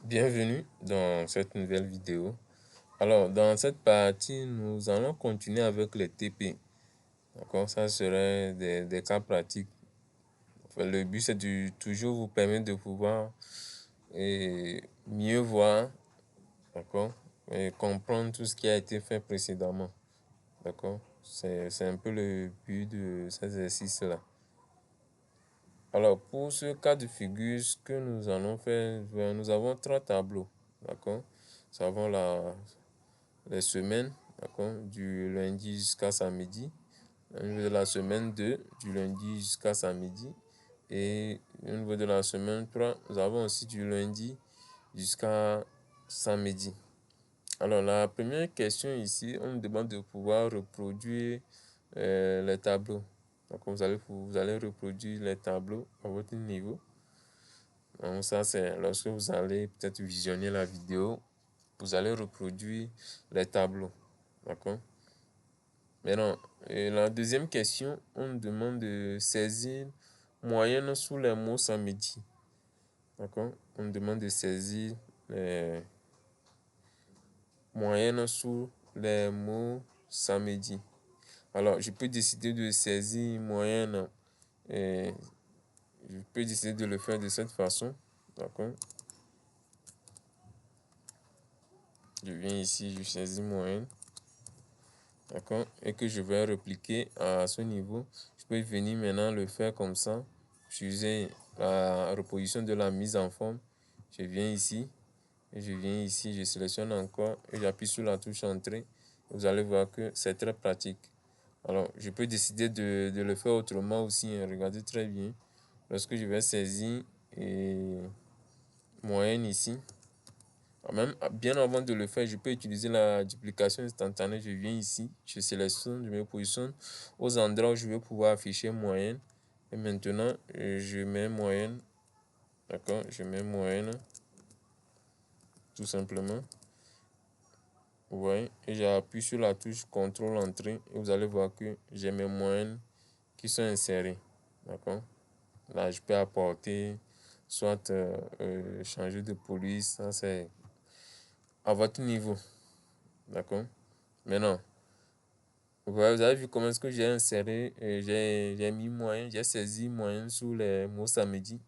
Bienvenue dans cette nouvelle vidéo. Alors, dans cette partie, nous allons continuer avec les TP. D'accord, ça serait des cas pratiques. Enfin, le but, c'est de toujours vous permettre de pouvoir mieux voir, d'accord, et comprendre tout ce qui a été fait précédemment. D'accord, c'est un peu le but de cet exercice-là. Alors, pour ce cas de figure, ce que nous allons faire, nous avons 3 tableaux. D'accord, nous avons les semaines, d'accord, du lundi jusqu'à samedi. Au niveau de la semaine 2, du lundi jusqu'à samedi. Et au niveau de la semaine 3, nous avons aussi du lundi jusqu'à samedi. Alors, la première question ici, on nous demande de pouvoir reproduire les tableaux. Donc, vous allez reproduire les tableaux à votre niveau. Donc, ça, c'est lorsque vous allez peut-être visionner la vidéo, vous allez reproduire les tableaux. D'accord? Maintenant, la deuxième question, on nous demande de saisir moyenne sous les mots samedi. D'accord? On nous demande de saisir les moyennes sous les mots samedi. Alors, je peux décider de saisir moyenne et je peux décider de le faire de cette façon. D'accord? Je viens ici, je saisis moyenne. D'accord? Et que je vais répliquer à ce niveau. Je peux venir maintenant le faire comme ça. Utiliser la reposition de la mise en forme. Je viens ici. Et je viens ici, je sélectionne encore et j'appuie sur la touche entrée. Vous allez voir que c'est très pratique. Alors, je peux décider de le faire autrement aussi. Hein. Regardez très bien. Lorsque je vais saisir moyenne ici, même bien avant de le faire, je peux utiliser la duplication instantanée. Je viens ici, je sélectionne, je me positionne aux endroits où je vais pouvoir afficher moyenne. Et maintenant, je mets moyenne. D'accord, je mets moyenne. Tout simplement. Vous voyez, et j'appuie sur la touche CTRL entrée et vous allez voir que j'ai mes moyennes qui sont insérées. D'accord. Là, je peux apporter, soit changer de police, ça c'est à votre niveau. D'accord. Maintenant, vous avez vu comment est-ce que j'ai inséré, j'ai mis moyen, j'ai saisi moyen sous les mots samedi.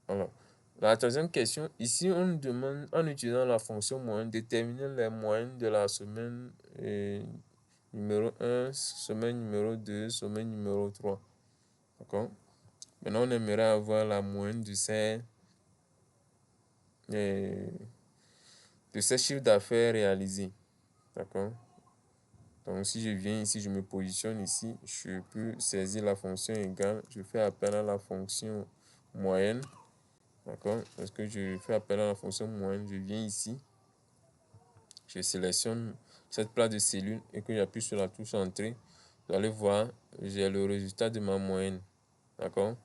Alors, la troisième question, ici on nous demande, en utilisant la fonction moyenne, déterminer les moyennes de la semaine numéro 1, semaine numéro 2, semaine numéro 3. D'accord? Maintenant, on aimerait avoir la moyenne de ces chiffres d'affaires réalisés. D'accord? Donc, si je viens ici, je me positionne ici, je peux saisir la fonction égale. Je fais appel à la fonction moyenne. D'accord? Parce que je fais appel à la fonction moyenne, je viens ici. Je sélectionne cette place de cellule et que j'appuie sur la touche entrée. Vous allez voir, j'ai le résultat de ma moyenne. D'accord?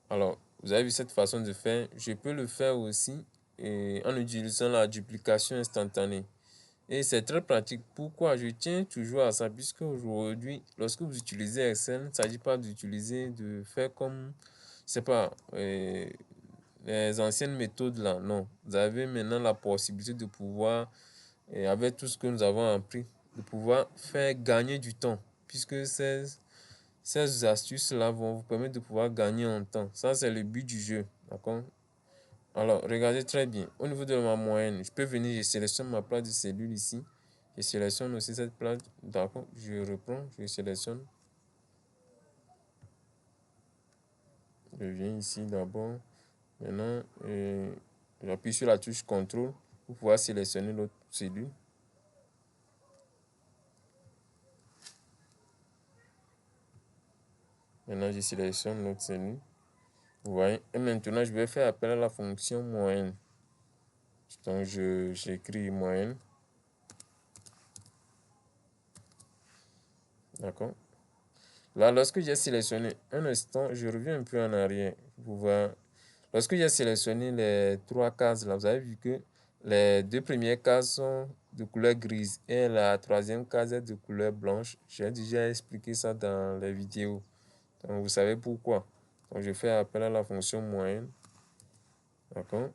Alors, vous avez vu cette façon de faire. Je peux le faire aussi en utilisant la duplication instantanée. Et c'est très pratique. Pourquoi? Je tiens toujours à ça, puisque aujourd'hui, lorsque vous utilisez Excel, il ne s'agit pas de faire comme, c'est pas, les anciennes méthodes là. Non. Vous avez maintenant la possibilité de pouvoir, avec tout ce que nous avons appris, de pouvoir faire gagner du temps, puisque ces astuces-là vont vous permettre de pouvoir gagner en temps. Ça, c'est le but du jeu. D'accord? Alors, regardez très bien. Au niveau de ma moyenne, je peux venir, je sélectionne ma place de cellule ici. Je sélectionne aussi cette place. D'accord? Je reprends, je sélectionne. Je viens ici d'abord. Maintenant, j'appuie sur la touche CTRL pour pouvoir sélectionner l'autre cellule. Maintenant, je sélectionne l'autre cellule. Vous voyez? Et maintenant, je vais faire appel à la fonction moyenne. Donc, j'écris moyenne. D'accord? Là, lorsque j'ai sélectionné, un instant, je reviens un peu en arrière pour voir. Lorsque j'ai sélectionné les 3 cases, là, vous avez vu que les 2 premières cases sont de couleur grise et la 3e case est de couleur blanche. J'ai déjà expliqué ça dans les vidéos. Donc, vous savez pourquoi. Donc, je fais appel à la fonction moyenne. D'accord?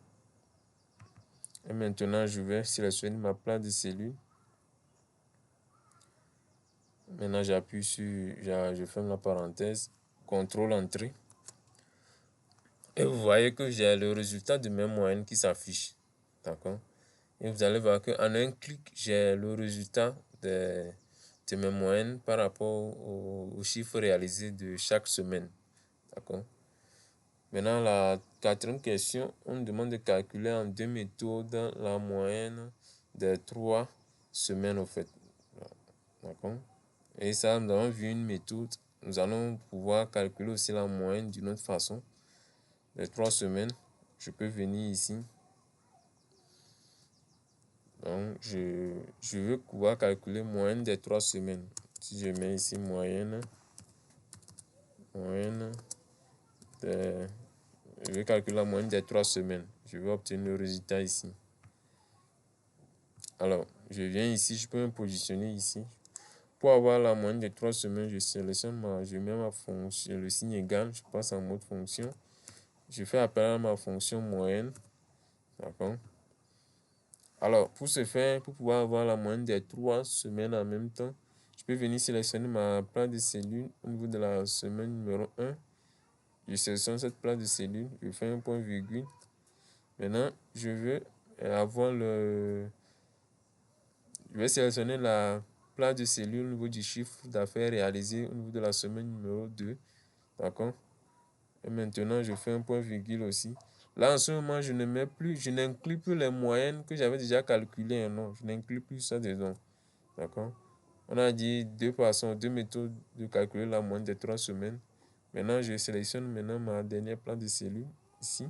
Et maintenant, je vais sélectionner ma place de cellule. Maintenant, j'appuie sur, je ferme la parenthèse, CTRL Entrée. Et vous voyez que j'ai le résultat de mes moyennes qui s'affiche. D'accord? Et vous allez voir qu'en un clic, j'ai le résultat de mes moyennes par rapport aux chiffres réalisés de chaque semaine. D'accord? Maintenant, la quatrième question, on nous demande de calculer en 2 méthodes la moyenne des 3 semaines au fait. D'accord? Et ça, nous avons vu une méthode. Nous allons pouvoir calculer aussi la moyenne d'une autre façon. Les 3 semaines, je peux venir ici. Donc, je veux pouvoir calculer moyenne des 3 semaines. Si je mets ici moyenne des, je vais calculer la moyenne des 3 semaines. Je vais obtenir le résultat ici. Alors, je viens ici, je peux me positionner ici. Pour avoir la moyenne des 3 semaines, je sélectionne je mets ma fonction, le signe égal, je passe en mode fonction. Je fais appel à ma fonction moyenne. D'accord? Alors, pour ce faire, pour pouvoir avoir la moyenne des 3 semaines en même temps, je peux venir sélectionner ma place de cellule au niveau de la semaine numéro 1. Je sélectionne cette place de cellule, je fais un point virgule. Maintenant, je veux avoir je vais sélectionner la place de cellule au niveau du chiffre d'affaires réalisé au niveau de la semaine numéro 2. D'accord? Et maintenant, je fais un point virgule aussi. Là, en ce moment, je n'inclus plus les moyennes que j'avais déjà calculées. Non, je n'inclus plus ça dedans. D'accord? On a dit deux méthodes de calculer la moyenne des 3 semaines. Maintenant, je sélectionne ma dernière place de cellule ici.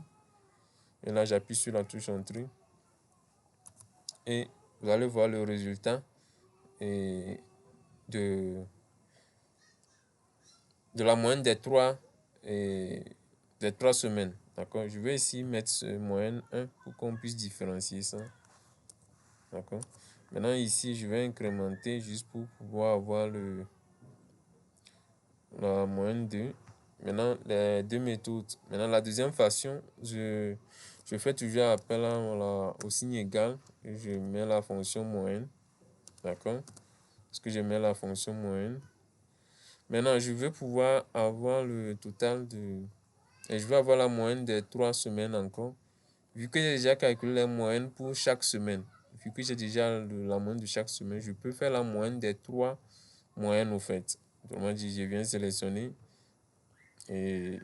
Et là, j'appuie sur la touche Entrée. Et vous allez voir le résultat de la moyenne des 3 semaines. D'accord? Je vais ici mettre ce moyenne 1 pour qu'on puisse différencier ça. D'accord? Maintenant, ici, je vais incrémenter juste pour pouvoir avoir la moyenne 2. Maintenant, les deux méthodes. Maintenant, la deuxième façon, je fais toujours appel au signe égal et je mets la fonction moyenne. D'accord? Parce que je mets la fonction moyenne. Maintenant, je veux pouvoir avoir le total et je veux avoir la moyenne des 3 semaines encore. Vu que j'ai déjà calculé la moyenne pour chaque semaine, vu que j'ai déjà la moyenne de chaque semaine, je peux faire la moyenne des 3 moyennes au fait. Autrement dit, je viens sélectionner et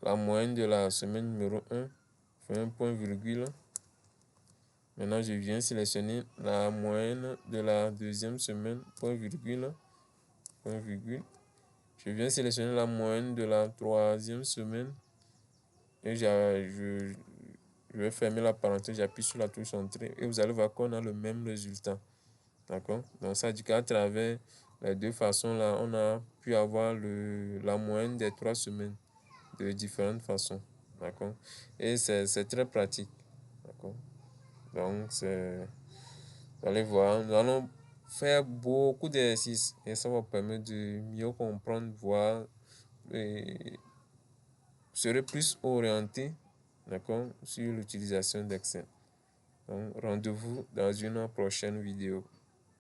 la moyenne de la semaine numéro 1, je fais un point virgule. Maintenant, je viens sélectionner la moyenne de la deuxième semaine, point virgule, point virgule. Je viens sélectionner la moyenne de la troisième semaine et je vais fermer la parenthèse, j'appuie sur la touche Entrée et vous allez voir qu'on a le même résultat. D'accord? Donc ça dit qu'à travers les deux façons là, on a pu avoir la moyenne des 3 semaines de différentes façons. D'accord? Et c'est très pratique. D'accord? Donc vous allez voir, nous allons faire beaucoup d'exercices et ça va permettre de mieux comprendre, voir et serait plus orienté, d'accord, sur l'utilisation d'Excel. Donc, rendez-vous dans une prochaine vidéo.